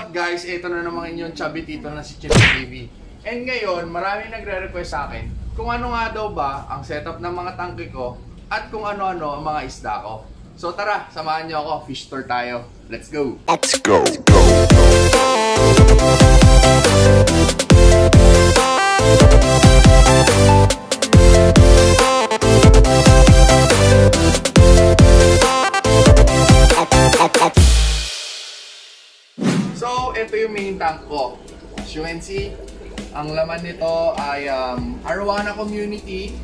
up guys? Ito na naman inyong chubby tito na si Chino TV. And ngayon, maraming nagre-request sa akin kung ano nga daw ba ang setup ng mga tangke ko at kung ano-ano ang mga isda ko. So tara, samahan niyo ako, fish tour tayo. Let's go! Let's go! So, ito yung main tank ko. As you can see, ang laman nito ay Arowana Community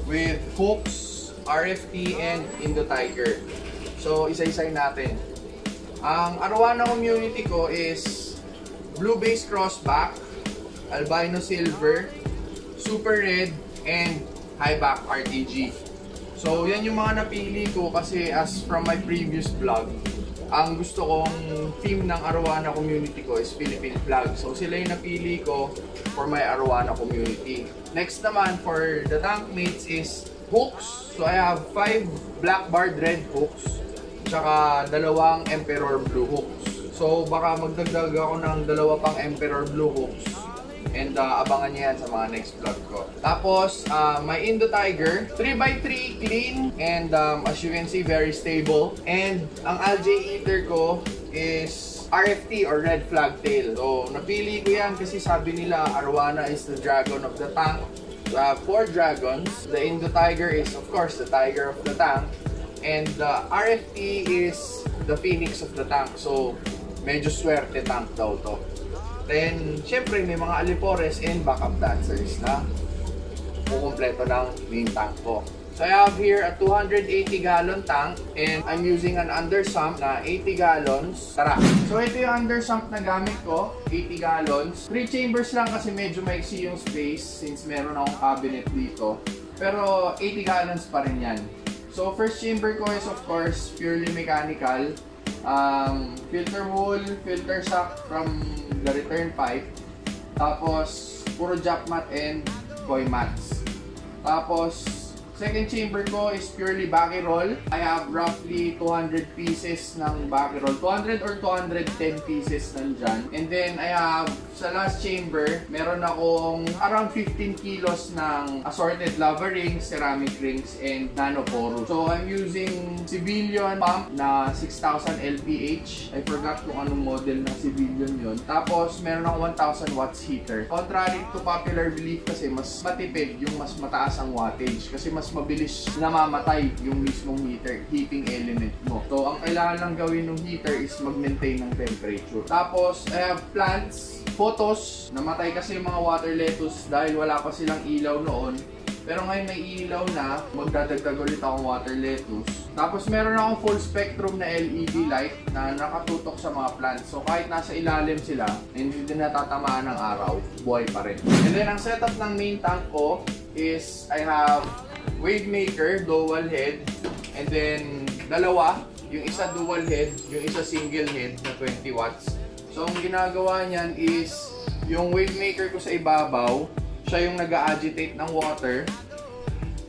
with hooks, RFT, and Indo Tiger. So, isa-isay natin. Ang Arowana Community ko is Blue Base Crossback, Albino Silver, Super Red, and High Back RTG. So, yan yung mga napili ko kasi as from my previous vlog, ang gusto kong theme ng Arowana Community ko is Philippine flag. So sila yung napili ko for my Arowana Community. Next naman for the tank mates is hooks. So I have 5 black barred red hooks, tsaka 2 Emperor blue hooks. So baka magdagdag ako ng 2 pang Emperor blue hooks. And abangan niyo yan sa mga next vlog ko. Tapos, my Indo Tiger, 3x3 clean, and as you can see, very stable. And ang Algae Eater ko is RFT or Red Flag Tail. So, napili ko yan kasi sabi nila Arowana is the dragon of the tank. So, I have 4 dragons. The Indo Tiger is, of course, the tiger of the tank. And the RFT is the phoenix of the tank. So, medyo swerte tank daw to. Then, syempre, may mga alipores and backup dancers na kukumpleto ng main tank ko. So, I have here a 280-gallon tank and I'm using an undersump na 80 gallons. Tara! So, ito yung undersump na gamit ko, 80 gallons. 3 chambers lang kasi medyo maiksi yung space since meron akong cabinet dito. Pero, 80 gallons pa rin yan. So, first chamber ko is of course, purely mechanical. Filter wool, filter sack from the return pipe. Tapos, puro jack mat and koi mats. Tapos, second chamber ko is purely backy roll. I have roughly 200 pieces ng backy roll. 200 or 210 pieces nandyan. And then, I have, sa last chamber, meron akong around 15 kilos ng assorted lava rings, ceramic rings, and nanoporous. So, I'm using civilian pump na 6,000 LPH. I forgot kung anong model ng civilian yun. Tapos, meron akong 1,000 watts heater. Contrary to popular belief kasi, mas matipid yung mas mataas ang wattage. Kasi mas mabilis namamatay yung mismong heating element mo. So, ang kailangan lang gawin ng heater is mag-maintain ng temperature. Tapos, I have plants, photos. Namatay kasi yung mga water lettuce dahil wala pa silang ilaw noon. Pero ngayon may ilaw na, magdadagdag ulit akong water lettuce. Tapos meron akong full spectrum na LED light na nakatutok sa mga plants. So kahit nasa ilalim sila, hindi din natatamaan ng araw, buhay pa rin. And then ang setup ng main tank ko is I have wave maker, dual head, and then dalawa, yung isa dual head, yung isa single head na 20 watts. So ang ginagawa niyan is yung wave maker ko sa ibabaw, siya yung nag-agitate ng water.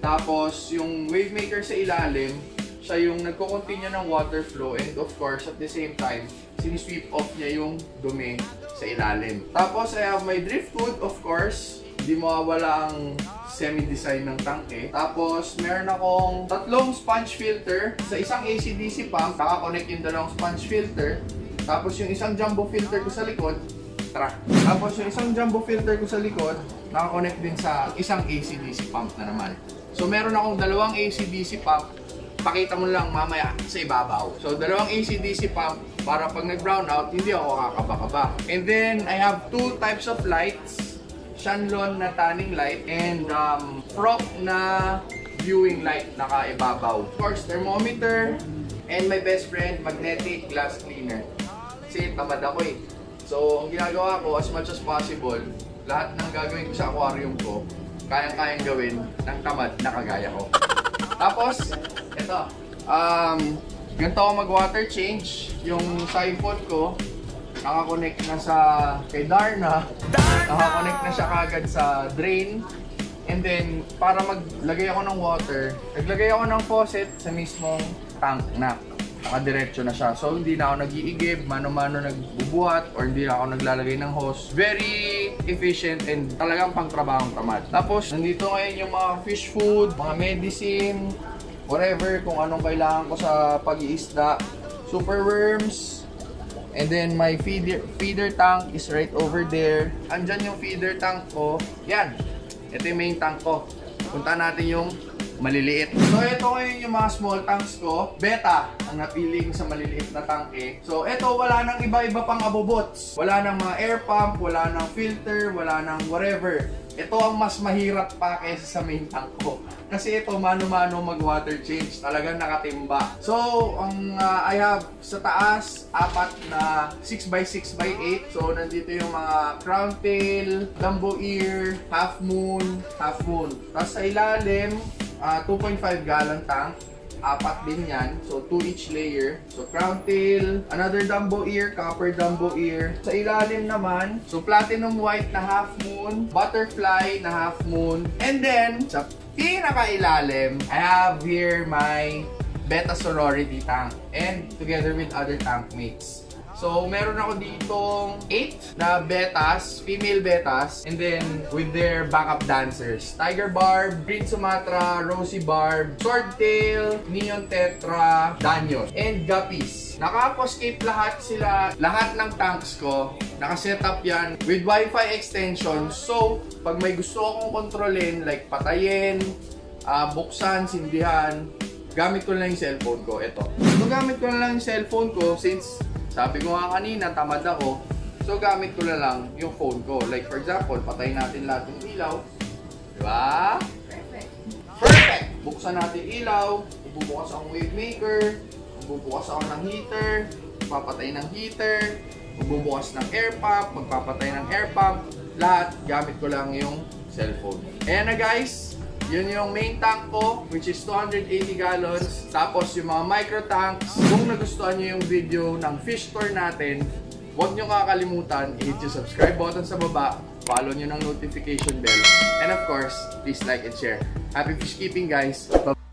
Tapos yung wave maker sa ilalim, siya yung nagko-continue ng water flow, and of course at the same time, sinisweep off niya yung dumi sa ilalim. Tapos I have my driftwood, of course. Hindi mawawala ang semi-design ng tangke. Tapos, meron akong 3 sponge filter. Sa isang AC/DC pump, nakakonect yung 2 sponge filter. Tapos, yung isang jumbo filter ko sa likod, Tapos, yung isang jumbo filter ko sa likod, nakakonect din sa isang AC/DC pump na naman. So, meron akong 2 AC/DC pump. Pakita mo lang mamaya sa ibabaw. So, 2 AC/DC pump para pag nag-brown out, hindi ako kakaba-kaba. And then, I have 2 types of lights. Shanlon na tanning light and Frog na viewing light nakaibabaw. Of course, thermometer and my best friend, magnetic glass cleaner. Kasi tamad ako eh. So, ang ginagawa ko as much as possible, lahat ng gagawin ko sa aquarium ko, kayang-kayang gawin ng tamad na kagaya ko. Tapos, ito. Ganito ako mag-water change. Yung siphon ko, nakakonect na sa kay Darna. Nakakonect na siya kagad sa drain. And then, para maglagay ako ng water, naglagay ako ng faucet sa mismong tank na. nakadiretso na siya. So hindi na ako nag-iigib, mano-mano nagbubuhat, or hindi na ako naglalagay ng hose. Very efficient and talagang pangtrabahong tamad. Tapos nandito ngayon yung mga fish food, mga medicine, whatever, kung anong kailangan ko sa pag-iisda. Super worms. And then my feeder tank is right over there. Andyan yung feeder tank ko. Yan. Ito yung main tank ko. Punta natin yung maliliit. So ito ngayon yung mga small tanks ko. Beta ang napili ko sa maliliit na tanke. So ito wala nang iba-iba pang abobots. Wala nang mga air pump, wala nang filter, wala nang whatever. Ito ang mas mahirap pa kaysa sa main tank ko. Kasi ito mano-mano mag-water change. Talagang nakatimba. So, I have sa taas, 4 na 6x6x8. So, nandito yung mga crown tail, Dumbo ear, half moon. Tapos sa ilalim, 2.5 gallon tank. 4 din yan. So, 2 each layer. So, crown tail, another Dumbo ear, copper Dumbo ear. Sa ilalim naman, so platinum white na half moon, butterfly na half moon. And then, sa pinaka-ilalim, I have here my Beta Sorority tank. And together with other tank mates. So, meron ako ditong 8 na betas, female betas, and then with their backup dancers. Tiger Barb, Green Sumatra, Rosy Barb, Swordtail, Neon Tetra, Danyos, and Guppies. Naka-aquascape lahat sila, lahat ng tanks ko. Naka-setup yan with Wi-Fi extension. So, pag may gusto akong kontrolin, like patayin, buksan, sindihan, gamit ko lang yung cellphone ko. Ito. So, gamit ko lang yung cellphone ko since sabi ko nga kanina, tamad ako. So, gamit ko na lang yung phone ko. Like, for example, patayin natin lahat ng ilaw. Diba? Perfect! Buksan natin ilaw. Bubukas akong wave maker. Bubukas ako ng heater. Papatay ng heater. Bubukas ng air pump. Magpapatay ng air pump. Lahat, gamit ko lang yung cellphone. Ayan na guys. Yun yung main tank ko, which is 280 gallons. Tapos yung mga micro tanks. Kung nagustuhan nyo yung video ng fish tour natin, huwag nyo kakalimutan, i-hit yung subscribe button sa baba, follow nyo ng notification bell, and of course, please like and share. Happy fish keeping guys! Bye!